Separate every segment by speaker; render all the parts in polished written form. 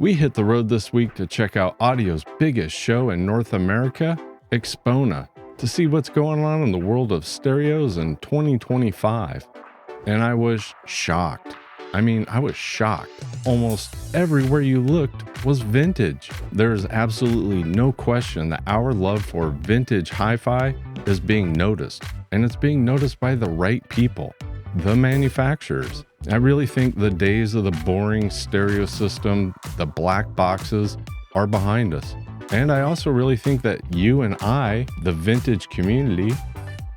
Speaker 1: We hit the road this week to check out audio's biggest show in North America, AXPONA, to see what's going on in the world of stereos in 2025. And I was shocked. I was shocked. Almost everywhere you looked was vintage. There's absolutely no question that our love for vintage hi-fi is being noticed, and it's being noticed by the right people, the manufacturers. I really think the days of the boring stereo system, the black boxes, are behind us. And I also really think that you and I, the vintage community,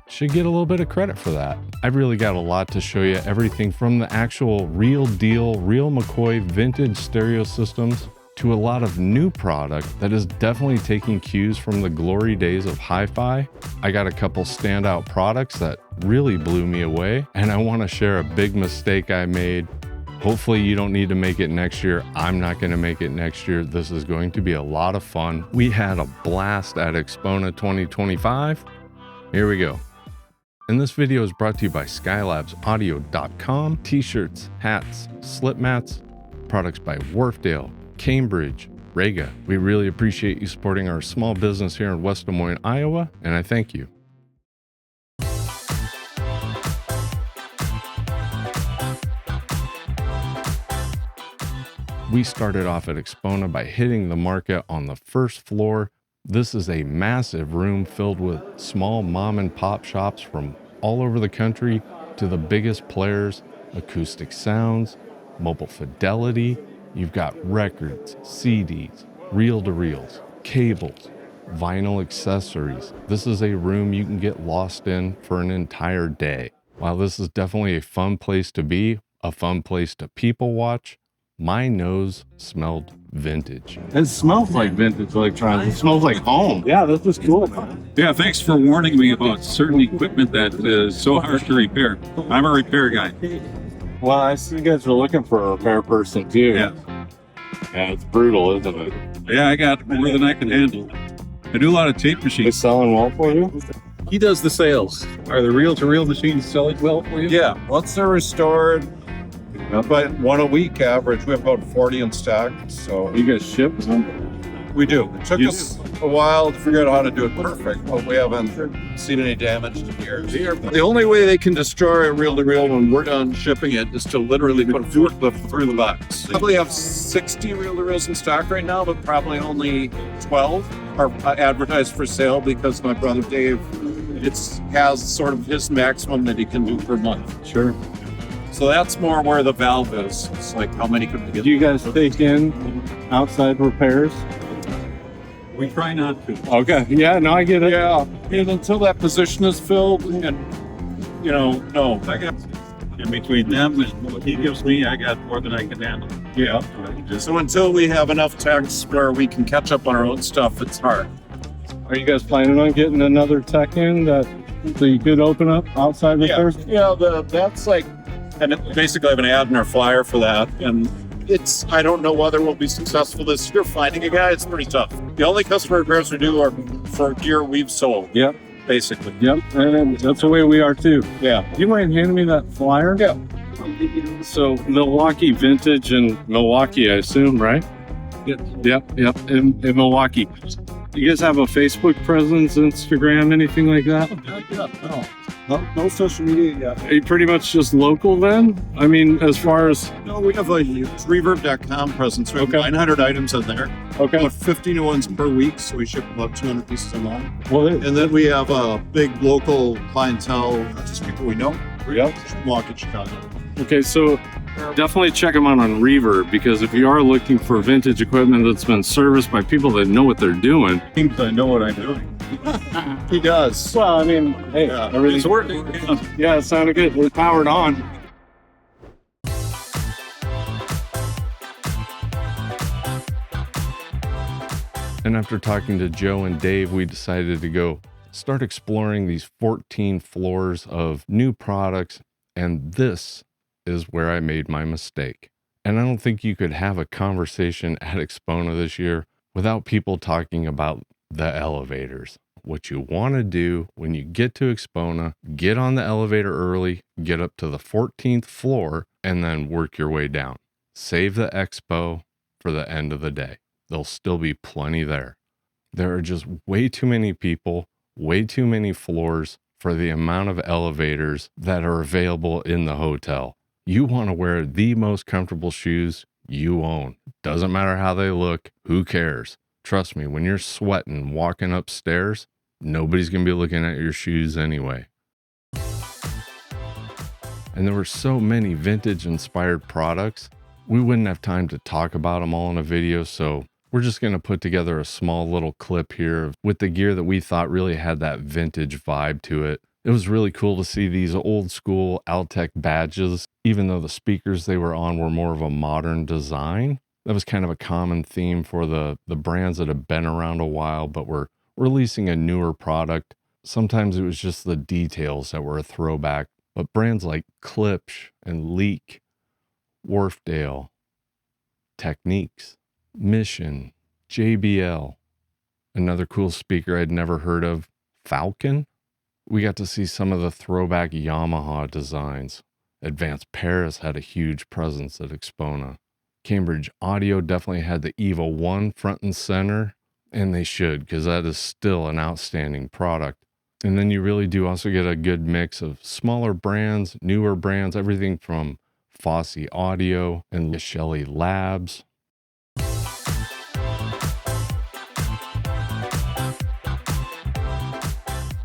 Speaker 1: should get a little bit of credit for that. I've really got a lot to show you, everything from the actual real deal, real McCoy vintage stereo systems to a lot of new product that is definitely taking cues from the glory days of hi-fi. I got a couple standout products that really blew me away, and I want to share a big mistake I made. Hopefully you don't need to make it next year. I'm not going to make it next year. This is going to be a lot of fun. We had a blast at AXPONA 2025. Here we go. And this video is brought to you by skylabsaudio.com. T-shirts, hats, slip mats, products by Wharfdale, Cambridge, Rega. We really appreciate you supporting our small business here in West Des Moines, Iowa, and I thank you. We started off at AXPONA by hitting the market on the first floor. This is a massive room filled with small mom and pop shops from all over the country to the biggest players, acoustic sounds, mobile fidelity. You've got records, CDs, reel-to-reels, cables, vinyl accessories. This is a room you can get lost in for an entire day. While this is definitely a fun place to be, a fun place to people watch, my nose smelled vintage.
Speaker 2: It smells like vintage electronics. It smells like home. Yeah, this is cool.
Speaker 3: Yeah, thanks for warning me about certain equipment that is so hard to repair. I'm a repair guy.
Speaker 2: Well, I see you guys are looking for a repair person too.
Speaker 3: Yeah.
Speaker 2: Yeah, it's brutal, isn't it?
Speaker 3: Yeah, I got more than I can handle. I do a lot of tape
Speaker 2: They
Speaker 3: machines.
Speaker 2: selling well for you?
Speaker 3: He does the sales. Are the reel-to-reel machines selling well for you?
Speaker 4: Yeah, once they're restored, about one a week average. We have about 40 in stock, so
Speaker 2: You guys ship them?
Speaker 4: we do. It took
Speaker 2: You
Speaker 4: us a while to figure out how to do it perfect, but we haven't seen any damage in years.
Speaker 3: The only way they can destroy a reel-to-reel when we're done shipping it is to literally put a forklift through the box.
Speaker 4: Probably have 60 reel-to-reels in stock right now, but probably only 12 are advertised for sale because my brother Dave, has sort of his maximum that he can do per month.
Speaker 2: Sure.
Speaker 4: So that's more where the valve is. It's like how many could we get?
Speaker 2: Do you guys take in outside repairs?
Speaker 3: We try not to.
Speaker 2: Okay. Yeah, no, I get it.
Speaker 4: Yeah, and until that position is filled, and no.
Speaker 3: I got in between them and what he gives me, I got more than I can handle.
Speaker 4: Yeah. So until we have enough techs where we can catch up on our own stuff, it's hard.
Speaker 2: Are you guys planning on getting another tech in so you could open up outside repairs?
Speaker 4: Yeah, that's like, and basically I have an ad in our flyer for that, and I don't know whether we'll be successful this year finding a guy. It's pretty tough. The only customer repairs we do are for gear we've sold.
Speaker 2: Yep.
Speaker 4: Basically.
Speaker 2: Yep. And that's the way we are too.
Speaker 4: Yeah.
Speaker 2: Do you mind handing me that flyer?
Speaker 4: Yeah.
Speaker 2: So Milwaukee Vintage in Milwaukee, I assume, right? Yep. In Milwaukee. You guys have a Facebook presence, Instagram, anything like that?
Speaker 4: No social media yet.
Speaker 2: Are you pretty much just local then? I mean, as far as...
Speaker 4: No, we have a reverb.com presence. We have
Speaker 2: Okay.
Speaker 4: 900 items in there.
Speaker 2: Okay.
Speaker 4: About 50 new ones per week, so we ship about 200 pieces a month.
Speaker 2: Well,
Speaker 4: And then we have a big local clientele, just people we know.
Speaker 2: Yep.
Speaker 4: Milwaukee, Chicago.
Speaker 2: Okay, so definitely check them out on Reverb, because if you are looking for vintage equipment that's been serviced by people that know what they're doing...
Speaker 3: Seems I know what I'm doing.
Speaker 4: He does.
Speaker 2: Well, I mean, hey,
Speaker 4: Yeah.
Speaker 2: everything's
Speaker 3: It's working.
Speaker 2: Yeah, it sounded good. We're powered on.
Speaker 1: And after talking to Joe and Dave, we decided to go start exploring these 14 floors of new products. And this is where I made my mistake. And I don't think you could have a conversation at AXPONA this year without people talking about the elevators. What you want to do when you get to AXPONA, get on the elevator early, get up to the 14th floor, and then work your way down. Save the expo for the end of the day. There'll still be plenty there. There are just way too many people, way too many floors for the amount of elevators that are available in the hotel. You want to wear the most comfortable shoes you own. Doesn't matter how they look, who cares? Trust me, when you're sweating walking upstairs, nobody's going to be looking at your shoes anyway. And there were so many vintage inspired products, we wouldn't have time to talk about them all in a video, so we're just going to put together a small little clip here with the gear that we thought really had that vintage vibe to it. It was really cool to see these old school Altec badges, even though the speakers they were on were more of a modern design. That was kind of a common theme for the brands that have been around a while, but were releasing a newer product. Sometimes it was just the details that were a throwback. But brands like Klipsch and Leek, Wharfdale, Techniques, Mission, JBL, another cool speaker I'd never heard of, Falcon. We got to see some of the throwback Yamaha designs. Advanced Paris had a huge presence at AXPONA. Cambridge Audio definitely had the Evo 1 front and center, and they should, because that is still an outstanding product. And then you really do also get a good mix of smaller brands, newer brands, everything from Fosse Audio and Shelley Labs.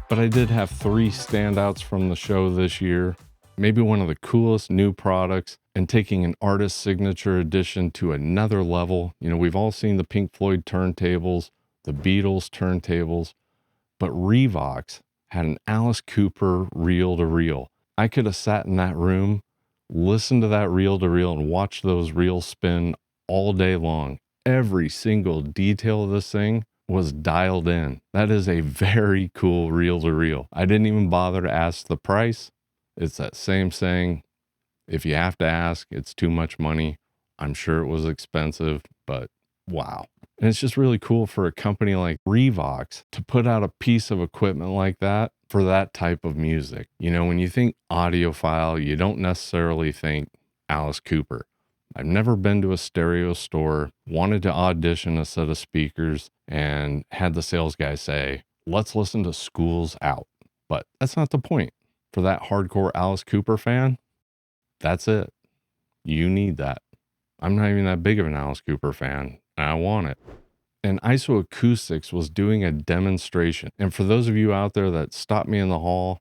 Speaker 1: But I did have 3 standouts from the show this year. Maybe one of the coolest new products and taking an artist signature edition to another level. You know, we've all seen the Pink Floyd turntables, the Beatles turntables, but Revox had an Alice Cooper reel-to-reel. I could have sat in that room, listened to that reel-to-reel, and watched those reels spin all day long. Every single detail of this thing was dialed in. That is a very cool reel-to-reel. I didn't even bother to ask the price. It's that same saying, if you have to ask, it's too much money. I'm sure it was expensive, but wow. And it's just really cool for a company like Revox to put out a piece of equipment like that for that type of music. You know, when you think audiophile, you don't necessarily think Alice Cooper. I've never been to a stereo store, wanted to audition a set of speakers, and had the sales guy say, let's listen to Schools Out. But that's not the point. For that hardcore Alice Cooper fan, that's it. You need that. I'm not even that big of an Alice Cooper fan. I want it. And IsoAcoustics was doing a demonstration. And for those of you out there that stopped me in the hall,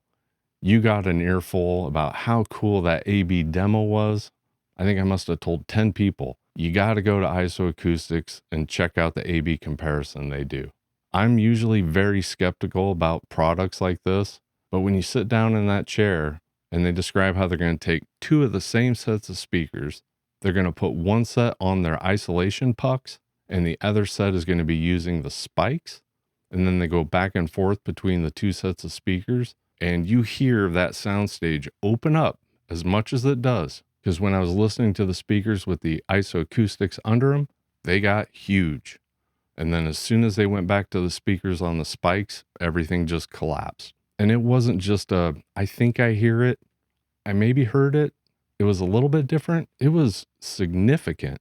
Speaker 1: you got an earful about how cool that AB demo was. I think I must have told 10 people, you got to go to IsoAcoustics and check out the AB comparison they do. I'm usually very skeptical about products like this, but when you sit down in that chair and they describe how they're going to take 2 of the same sets of speakers, they're going to put one set on their isolation pucks, and the other set is going to be using the spikes. And then they go back and forth between the 2 sets of speakers. And you hear that soundstage open up as much as it does. Because when I was listening to the speakers with the IsoAcoustics under them, they got huge. And then as soon as they went back to the speakers on the spikes, everything just collapsed. And it wasn't just I think I hear it. I maybe heard it. It was a little bit different. It was significant.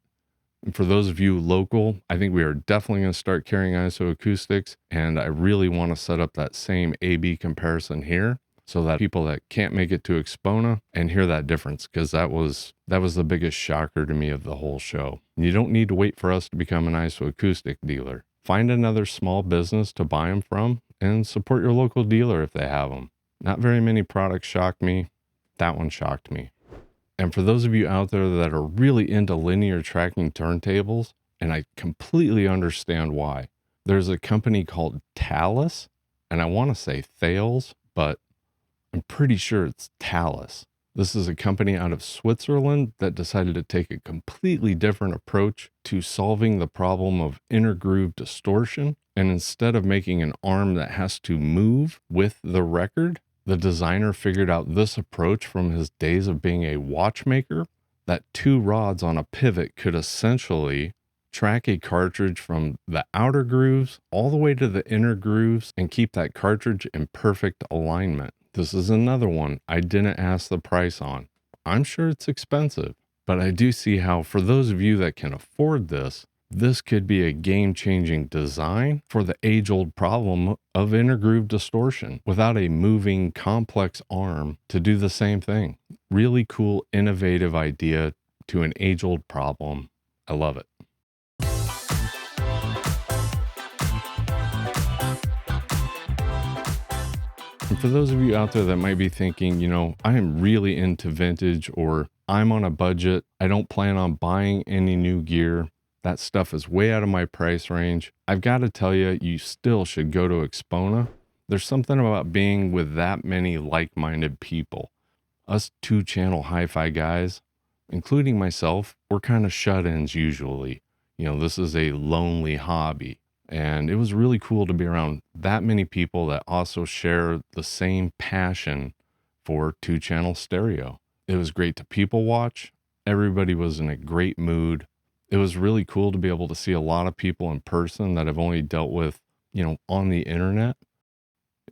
Speaker 1: And for those of you local, I think we are definitely going to start carrying IsoAcoustics. And I really want to set up that same A-B comparison here so that people that can't make it to AXPONA and hear that difference, because that was the biggest shocker to me of the whole show. You don't need to wait for us to become an IsoAcoustic dealer. Find another small business to buy them from and support your local dealer if they have them. Not very many products shocked me. That one shocked me. And for those of you out there that are really into linear tracking turntables, and I completely understand why, there's a company called Thales, and I want to say Thales, but I'm pretty sure it's Thales. This is a company out of Switzerland that decided to take a completely different approach to solving the problem of intergroove distortion. And instead of making an arm that has to move with the record, the designer figured out this approach from his days of being a watchmaker, that 2 rods on a pivot could essentially track a cartridge from the outer grooves all the way to the inner grooves and keep that cartridge in perfect alignment. This is another one I didn't ask the price on. I'm sure it's expensive. But I do see how, for those of you that can afford this, this could be a game-changing design for the age-old problem of intergroove distortion without a moving, complex arm to do the same thing. Really cool, innovative idea to an age-old problem. I love it. And for those of you out there that might be thinking, you know, I am really into vintage, or I'm on a budget, I don't plan on buying any new gear, that stuff is way out of my price range, I've got to tell you, you still should go to AXPONA. There's something about being with that many like-minded people. Us two-channel hi-fi guys, including myself, we're kind of shut-ins usually. You know, this is a lonely hobby. And it was really cool to be around that many people that also share the same passion for two-channel stereo. It was great to people watch. Everybody was in a great mood. It was really cool to be able to see a lot of people in person that I've only dealt with, you know, on the internet.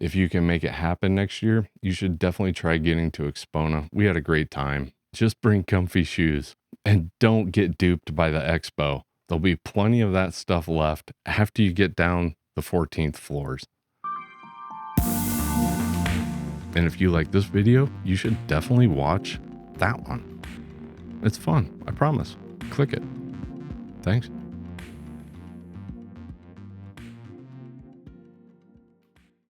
Speaker 1: If you can make it happen next year, you should definitely try getting to AXPONA. We had a great time. Just bring comfy shoes and don't get duped by the expo. There'll be plenty of that stuff left after you get down the 14th floors. And if you like this video, you should definitely watch that one. It's fun, I promise. Click it. Thanks.